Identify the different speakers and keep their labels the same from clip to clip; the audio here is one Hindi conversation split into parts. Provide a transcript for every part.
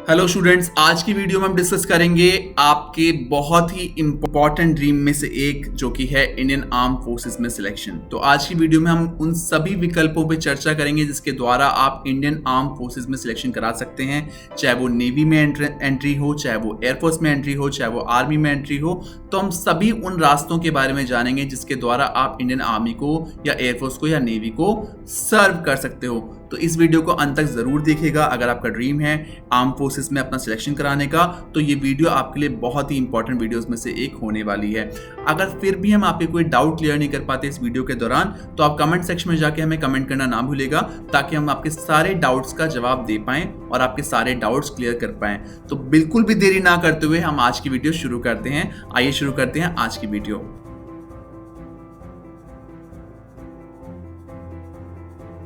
Speaker 1: हेलो स्टूडेंट्स, आज की वीडियो में हम डिस्कस करेंगे आपके बहुत ही इंपॉर्टेंट ड्रीम में से एक जो कि है इंडियन आर्म फोर्सेस में सिलेक्शन। तो आज की वीडियो में हम उन सभी विकल्पों पे चर्चा करेंगे जिसके द्वारा आप इंडियन आर्म फोर्सेस में सिलेक्शन करा सकते हैं, चाहे वो नेवी में एंट्री हो, चाहे वो एयरफोर्स में एंट्री हो, चाहे वो आर्मी में एंट्री हो। तो हम सभी उन रास्तों के बारे में जानेंगे जिसके द्वारा आप इंडियन आर्मी को या एयरफोर्स को या नेवी को सर्व कर सकते हो। तो इस वीडियो को अंत तक जरूर देखिएगा। अगर आपका ड्रीम है आर्म फोर्सेस में अपना सिलेक्शन कराने का तो ये वीडियो आपके लिए बहुत ही इंपॉर्टेंट वीडियोस में से एक होने वाली है। अगर फिर भी हम आपके कोई डाउट क्लियर नहीं कर पाते इस वीडियो के दौरान तो आप कमेंट सेक्शन में जाके हमें कमेंट करना ना भूलिएगा, ताकि हम आपके सारे डाउट्स का जवाब दे पाएं और आपके सारे डाउट्स क्लियर कर पाएं। तो बिल्कुल भी देरी ना करते हुए हम आज की वीडियो शुरू करते हैं। आइए शुरू करते हैं आज की वीडियो।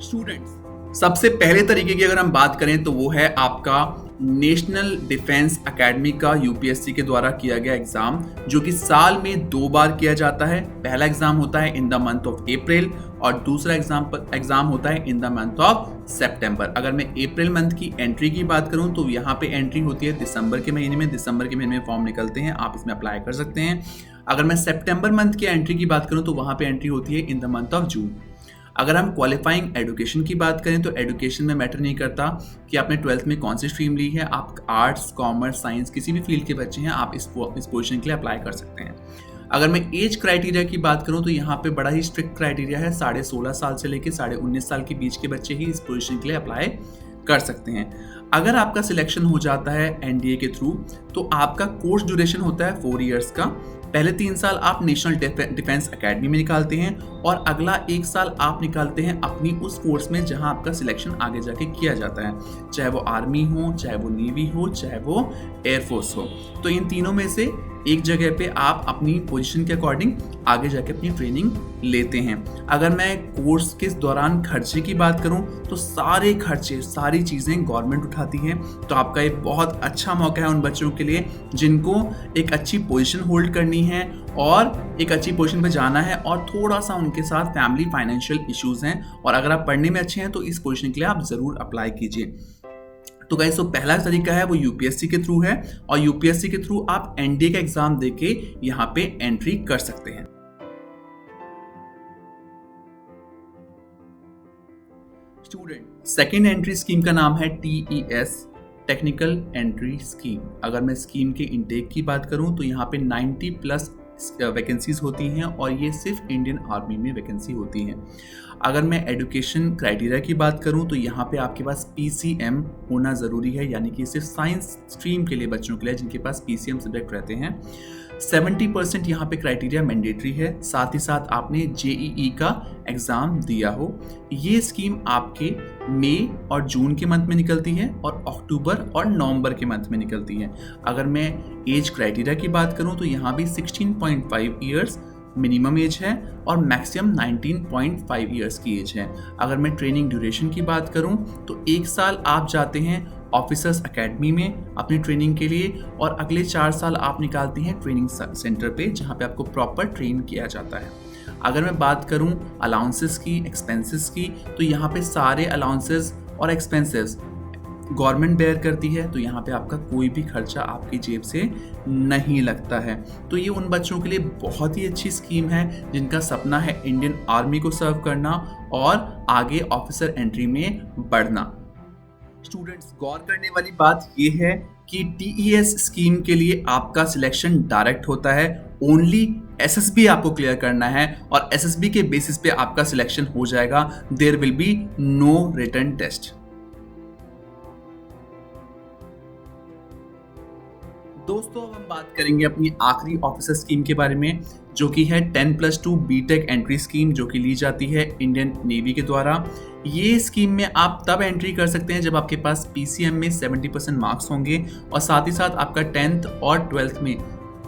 Speaker 1: स्टूडेंट्स, सबसे पहले तरीके की अगर हम बात करें तो वो है आपका नेशनल डिफेंस एकेडमी का यूपीएससी के द्वारा किया गया एग्जाम, जो कि साल में 2 बार किया जाता है। पहला एग्जाम होता है in the month of April और दूसरा एग्जाम होता है इन द मंथ ऑफ सितंबर। अगर मैं अप्रैल मंथ की एंट्री की बात करूं तो यहाँ पे एंट्री होती है दिसंबर के महीने में फॉर्म निकलते हैं, आप इसमें अप्लाई कर सकते हैं। अगर मैं सितंबर मंथ की एंट्री की बात करूं तो वहां पे एंट्री होती है in the month of June. अगर हम क्वालिफाइंग एजुकेशन की बात करें तो एजुकेशन में मैटर नहीं करता कि आपने 12th में कौन सी स्ट्रीम ली है, आप आर्ट्स, कॉमर्स, साइंस किसी भी फील्ड के बच्चे हैं, आप इस पोजीशन के लिए अप्लाई कर सकते हैं। अगर मैं एज क्राइटेरिया की बात करूं तो यहाँ पे बड़ा ही स्ट्रिक्ट क्राइटेरिया है, 16.5 साल से लेकर 19.5 साल के बीच के बच्चे ही इस पोजीशन के लिए अप्लाई कर सकते हैं। अगर आपका सिलेक्शन हो जाता है एनडीए के थ्रू तो आपका कोर्स ड्यूरेशन होता है 4 इयर्स का। पहले 3 साल आप नेशनल डिफेंस एकेडमी में निकालते हैं और अगला 1 साल आप निकालते हैं अपनी उस फोर्स में जहां आपका सिलेक्शन आगे जाके किया जाता है, चाहे वो आर्मी हो, चाहे वो नेवी हो, चाहे वो एयरफोर्स हो। तो इन तीनों में से एक जगह पे आप अपनी पोजीशन के अकॉर्डिंग आगे जाके अपनी ट्रेनिंग लेते हैं। अगर मैं कोर्स के दौरान खर्चे की बात करूं तो सारे खर्चे, सारी चीज़ें गवर्नमेंट उठाती है। तो आपका एक बहुत अच्छा मौका है उन बच्चों के लिए जिनको एक अच्छी पोजीशन होल्ड करनी है और एक अच्छी पोजीशन पे जाना है और थोड़ा सा उनके साथ फैमिली फाइनेंशियल इश्यूज हैं, और अगर आप पढ़ने में अच्छे हैं तो इस पोजीशन के लिए आप ज़रूर अप्लाई कीजिए। तो गाइस, तो पहला तरीका है वो यूपीएससी के थ्रू है और यूपीएससी के थ्रू आप एनडीए का एग्जाम देके यहाँ पे एंट्री कर सकते हैं। स्टूडेंट, सेकेंड एंट्री स्कीम का नाम है टीईएस, टेक्निकल एंट्री स्कीम। अगर मैं स्कीम के इनटेक की बात करूं तो यहाँ पे 90+ वैकेंसीज होती हैं और ये सिर्फ इंडियन आर्मी में वैकेंसी होती हैं। अगर मैं एजुकेशन क्राइटेरिया की बात करूं तो यहाँ पे आपके पास पीसीएम होना ज़रूरी है, यानी कि सिर्फ साइंस स्ट्रीम के लिए बच्चों के लिए जिनके पास पीसीएम सब्जेक्ट रहते हैं। 70% यहाँ पे क्राइटेरिया मैंडेटरी है, साथ ही साथ आपने जेईई का एग्ज़ाम दिया हो। ये स्कीम आपके मई और जून के मंथ में निकलती है और अक्टूबर और नवंबर के मंथ में निकलती है। अगर मैं एज क्राइटेरिया की बात करूं तो यहाँ भी 16.5 ईयर्स मिनिमम एज है और मैक्सिमम 19.5 ईयर्स की एज है। अगर मैं ट्रेनिंग ड्यूरेशन की बात करूं तो 1 साल आप जाते हैं ऑफिसर्स एकेडमी में अपनी ट्रेनिंग के लिए और अगले 4 साल आप निकालते हैं ट्रेनिंग सेंटर पे जहां पे आपको प्रॉपर ट्रेन किया जाता है। अगर मैं बात करूं अलाउंसेस की, एक्सपेंसेस की, तो यहाँ पे सारे अलाउंसेस और एक्सपेंसेस गवर्नमेंट बेयर करती है, तो यहाँ पे आपका कोई भी खर्चा आपकी जेब से नहीं लगता है। तो ये उन बच्चों के लिए बहुत ही अच्छी स्कीम है जिनका सपना है इंडियन आर्मी को सर्व करना और आगे ऑफिसर एंट्री में बढ़ना। स्टूडेंट्स, गौर करने वाली बात ये है कि टीईएस स्कीम के लिए आपका सिलेक्शन डायरेक्ट होता है। ओनली एसएसबी आपको क्लियर करना है और एसएसबी के बेसिस पे आपका सिलेक्शन हो जाएगा। There will be no written test. दोस्तों, अब हम बात करेंगे अपनी आखिरी ऑफिसर स्कीम के बारे में, जो कि है 10+2 बीटेक एंट्री स्कीम, जो कि ली जाती है इंडियन नेवी के द्वारा। ये स्कीम में आप तब एंट्री कर सकते हैं जब आपके पास पीसीएम में 70% मार्क्स होंगे और साथ ही साथ आपका 10th और 12th में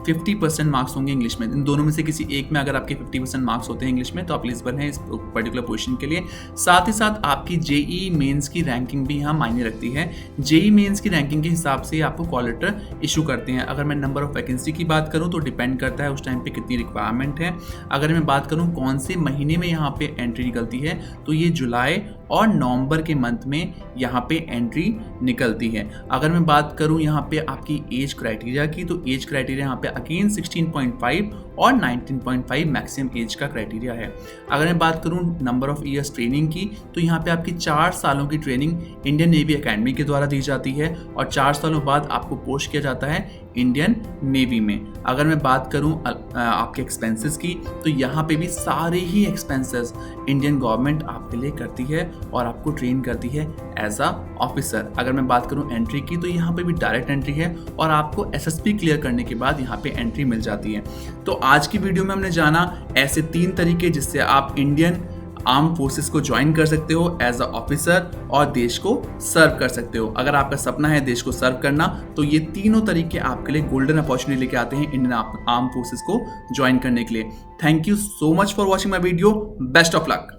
Speaker 1: 50% मार्क्स होंगे इंग्लिश में। इन दोनों में से किसी एक में अगर आपके 50% मार्क्स होते हैं इंग्लिश में तो आप एलिजिबल हैं इस पर्टिकुलर पोजीशन के लिए। साथ ही साथ आपकी जेईई मेंस की रैंकिंग भी यहाँ मायने रखती है। जेईई मेंस की रैंकिंग के हिसाब से आपको कॉल लेटर इशू करते हैं। अगर मैं नंबर ऑफ वैकेंसी की बात करूँ तो डिपेंड करता है उस टाइम पे कितनी रिक्वायरमेंट है। अगर मैं बात करूँ कौन से महीने में यहाँ पे एंट्री निकलती है तो ये जुलाई और नवंबर के मंथ में यहाँ पे एंट्री निकलती है। अगर मैं बात करूँ यहाँ पे आपकी एज क्राइटेरिया की, तो एज क्राइटेरिया यहाँ पे अगेन 16.5 और 19.5 मैक्सिमम एज का क्राइटेरिया है। अगर मैं बात करूँ नंबर ऑफ ईयर्स ट्रेनिंग की, तो यहाँ पे आपकी 4 सालों की ट्रेनिंग इंडियन नेवी एकेडमी के द्वारा दी जाती है और 4 सालों बाद आपको पोस्ट किया जाता है इंडियन नेवी में। अगर मैं बात करूं आपके एक्सपेंसेस की, तो यहाँ पे भी सारे ही एक्सपेंसेस इंडियन गवर्नमेंट आपके लिए करती है और आपको ट्रेन करती है एज अ ऑफिसर। अगर मैं बात करूं एंट्री की, तो यहाँ पे भी डायरेक्ट एंट्री है और आपको एसएसपी क्लियर करने के बाद यहाँ पे एंट्री मिल जाती है। तो आज की वीडियो में हमने जाना ऐसे 3 तरीके जिससे आप इंडियन आर्म फोर्सेस को ज्वाइन कर सकते हो एज अ ऑफिसर और देश को सर्व कर सकते हो। अगर आपका सपना है देश को सर्व करना, तो ये तीनों तरीके आपके लिए गोल्डन अपॉर्चुनिटी लेके आते हैं इंडियन आर्म फोर्सेस को ज्वाइन करने के लिए। Thank you so much for watching my video. Best of luck.